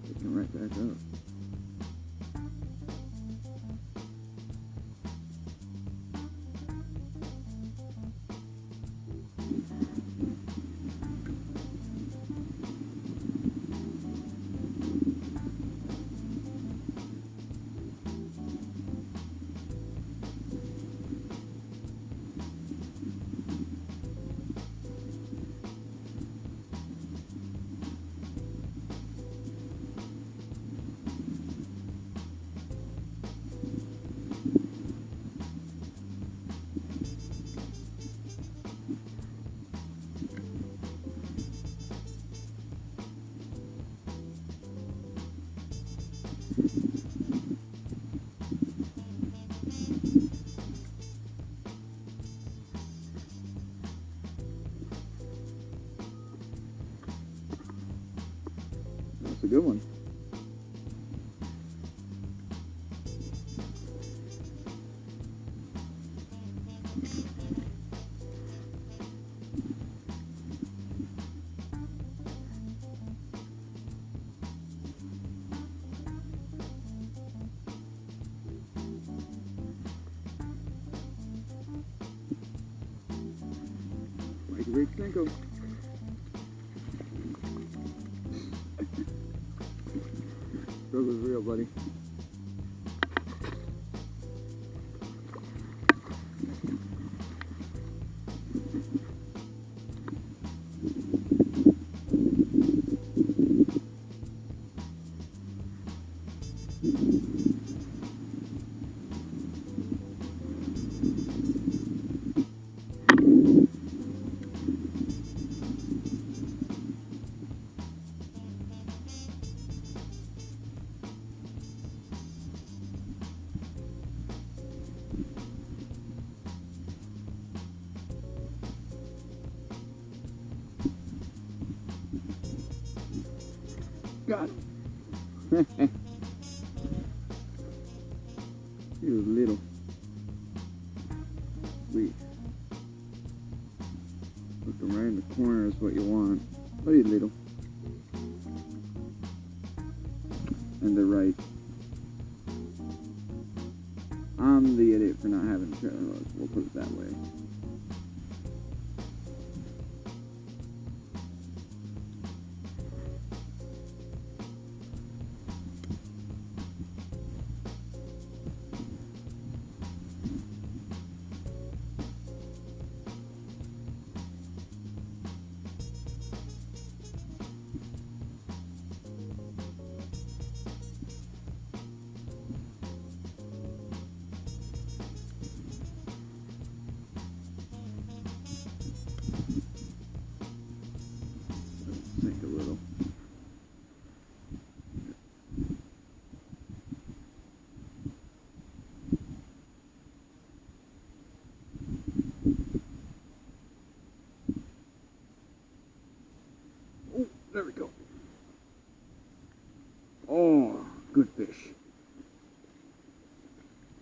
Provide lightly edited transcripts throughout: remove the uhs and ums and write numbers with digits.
Picking right back up. That's a good one. Like a big Senko. Struggle's real, buddy. Got him. He was little. Sweet. Looking right in the corner is what you want. Oh, you little. And the right. I'm the idiot for not having a trailer hook. We'll put it that way. Sink a little. Oh, there we go. Oh, good fish.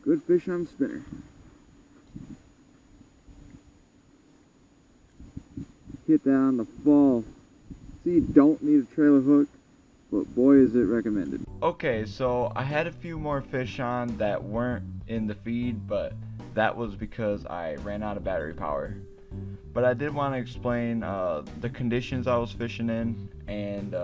Good fish on spinner. Hit that on the fall. See, you don't need a trailer hook, but boy is it recommended. Okay, so I had a few more fish on that weren't in the feed, but that was because I ran out of battery power. But I did want to explain the conditions I was fishing in and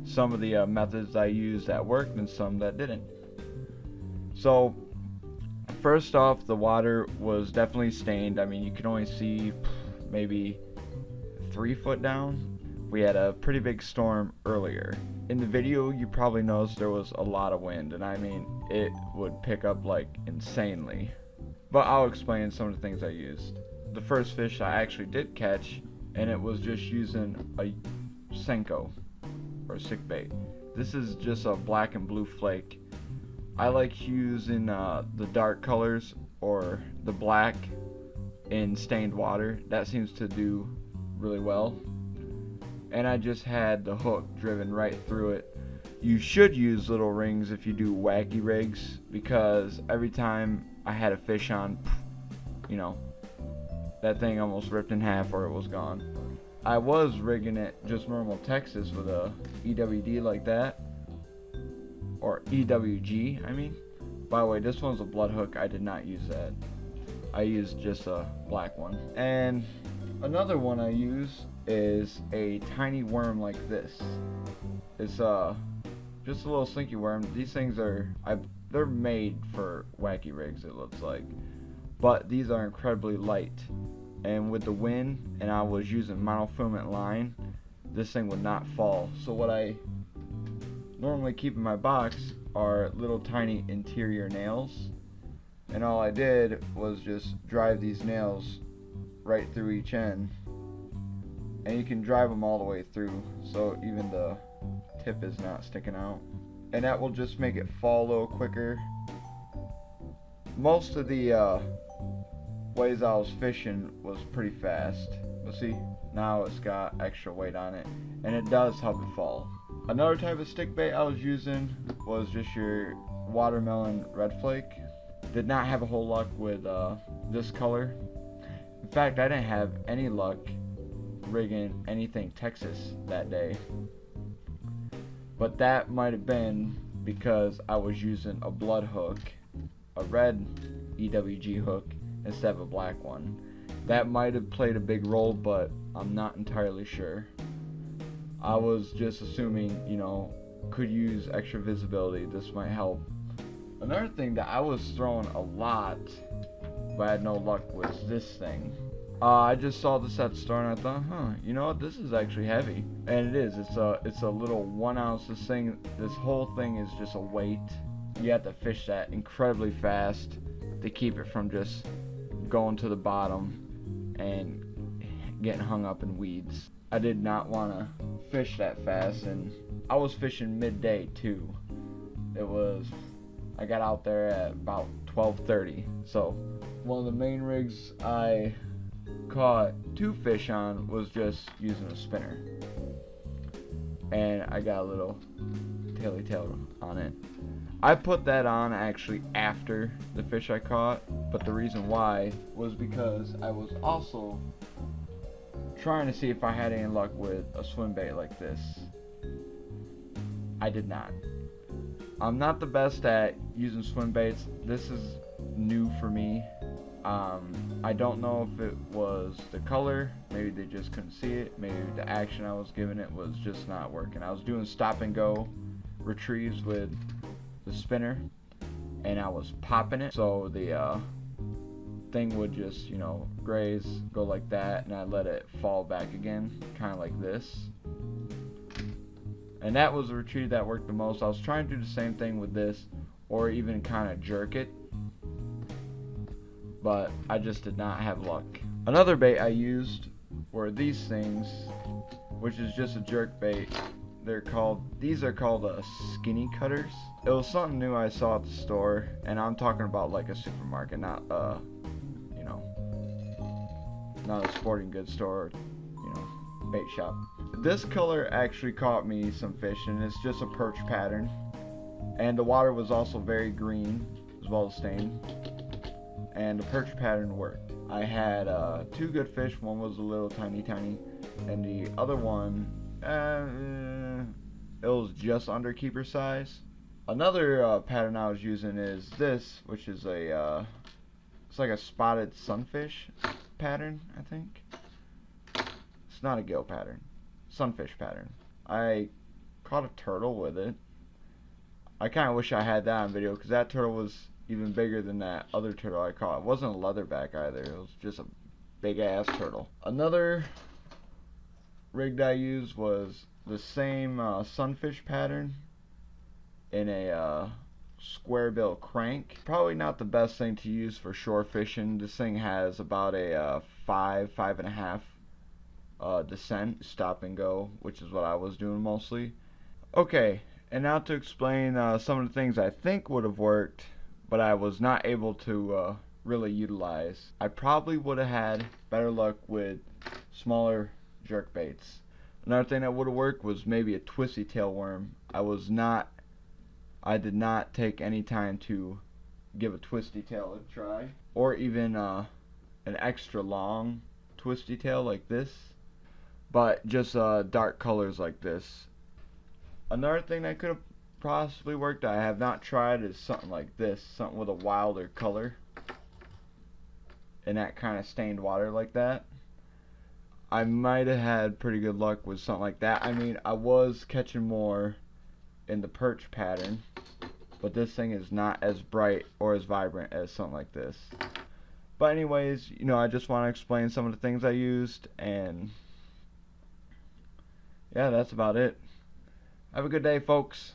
some of the methods I used that worked and some that didn't. So first off, the water was definitely stained. I mean, you could only see maybe 3 foot down. We had a pretty big storm earlier. In the video, you probably noticed there was a lot of wind, and I mean, it would pick up like insanely. But I'll explain some of the things I used. The first fish I actually did catch, and it was just using a Senko, or sick bait. This is just a black and blue flake. I like using the dark colors or the black in stained water. That seems to do really well. And I just had the hook driven right through it. You should use little rings if you do wacky rigs, because every time I had a fish on, you know, that thing almost ripped in half or it was gone. I was rigging it just normal Texas with a EWD like that, or EWG I mean. By the way, this one's a blood hook. I did not use that. I used just a black one. And another one I use is a tiny worm like this. It's just a little slinky worm. These things they're made for wacky rigs, it looks like. But these are incredibly light. And with the wind, and I was using monofilament line, this thing would not fall. So what I normally keep in my box are little tiny interior nails. And all I did was just drive these nails right through each end. And you can drive them all the way through, so even the tip is not sticking out. And that will just make it fall a little quicker. Most of the ways I was fishing was pretty fast. But see, now it's got extra weight on it, and it does help it fall. Another type of stick bait I was using was just your watermelon red flake. Did not have a whole luck with this color. In fact, I didn't have any luck rigging anything Texas that day. But that might have been because I was using a blood hook, a red EWG hook, instead of a black one. That might have played a big role, but I'm not entirely sure. I was just assuming, could use extra visibility. This might help. Another thing that I was throwing a lot, but I had no luck, was this thing. I just saw this at the store and I thought, you know what, this is actually heavy. And it is. It's a little 1 ounce. This whole thing is just a weight. You have to fish that incredibly fast to keep it from just going to the bottom and getting hung up in weeds. I did not want to fish that fast, and I was fishing midday too. I got out there at about 12:30. So one of the main rigs I caught 2 fish on was just using a spinner, and I got a little taily tail on it. I put that on actually after the fish I caught, but the reason why was because I was also trying to see if I had any luck with a swim bait like this. I did not. I'm not the best at using swim baits. This is new for me. I don't know if it was the color, maybe they just couldn't see it, maybe the action I was giving it was just not working. I was doing stop and go retrieves with the spinner, and I was popping it, so the thing would just, graze, go like that, and I let it fall back again, kind of like this. And that was the retrieve that worked the most. I was trying to do the same thing with this, or even kind of jerk it, but I just did not have luck. Another bait I used were these things, which is just a jerk bait. These are called skinny cutters. It was something new I saw at the store, and I'm talking about like a supermarket, not not a sporting goods store, bait shop. This color actually caught me some fish, and it's just a perch pattern, and the water was also very green as well as stained, and the perch pattern worked. I had 2 good fish. One was a little tiny, and the other one, it was just under keeper size. Another pattern I was using is this, which is it's like a spotted sunfish pattern, I think. It's not a gill pattern. Sunfish pattern. I caught a turtle with it. I kind of wish I had that on video, because that turtle was even bigger than that other turtle I caught. It wasn't a leatherback either. It was just a big ass turtle. Another rig that I used was the same sunfish pattern in a square bill crank. Probably not the best thing to use for shore fishing. This thing has about a 5.5 descent, stop and go, which is what I was doing mostly. Okay, and now to explain some of the things I think would have worked, but I was not able to really utilize. I probably would have had better luck with smaller jerk baits. Another thing that would have worked was maybe a twisty tail worm. I did not take any time to give a twisty tail a try, or even an extra long twisty tail like this. but just dark colors like this. Another thing that could have possibly worked, I have not tried, is something like this, something with a wilder color and that kind of stained water like that. I might have had pretty good luck with something like that. I mean, I was catching more in the perch pattern, but this thing is not as bright or as vibrant as something like this. But anyways, you know, I just want to explain some of the things I used, and yeah, that's about it. Have a good day, folks.